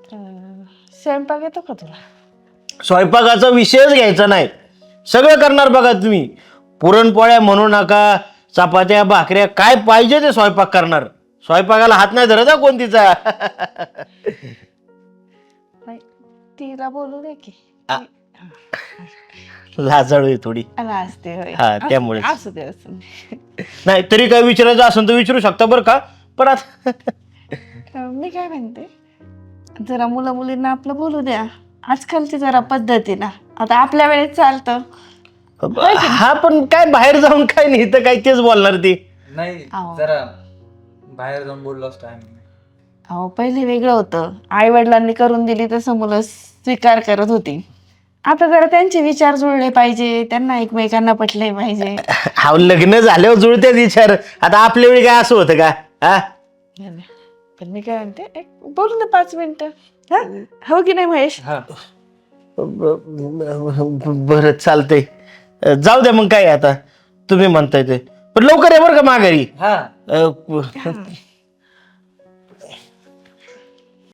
स्वयंपाक येतो का तुला? स्वयंपाकाचा विषयच घ्यायचा नाही, सगळं करणार बघा तुम्ही. पुरणपोळ्या म्हणू नका, चपात्या भाकऱ्या काय पाहिजे ते स्वयंपाक करणार. स्वयंपाकाला हात नाही धरत कोणतीचा. नाही, तिला बोलू दे की. लाजाळू आहे थोडी. असते होय. हा, त्यामुळे. असू दे असू दे. नाही तरी काय विचारायचं असेल तर विचारू शकता बरं का. पण आता मी काय म्हणते, जरा मुलं मुलींना आपलं बोलू द्या. आजकालची जरा पद्धती ना, आता आपल्या वेळेत चालतं. हा, पण काय बाहेर जाऊन काय नाही तर काय तेच बोलणार ते. नाही अहो. जरा बाहेर जाऊन बोललो असतो आम्ही. अहो पहिले वेगळं होतं, आई वडिलांनी करून दिली तसं मुलं स्वीकार करत होती. आता जरा त्यांचे विचार जुळले पाहिजे, त्यांना एकमेकांना पटले पाहिजे. हा, लग्न झाल्यावर जुळते विचार. आता आपल्या वेळी काय असं होतं का? हा, पण मी काय म्हणते, एक बोलू ना 5 मिनिटं. हा, हो की नाही महेश? हा बरं चालतंय. जाऊ द्या मग, काय आता तुम्ही म्हणताय ते. पण लवकर आहे बरं का माघारी. हा अ,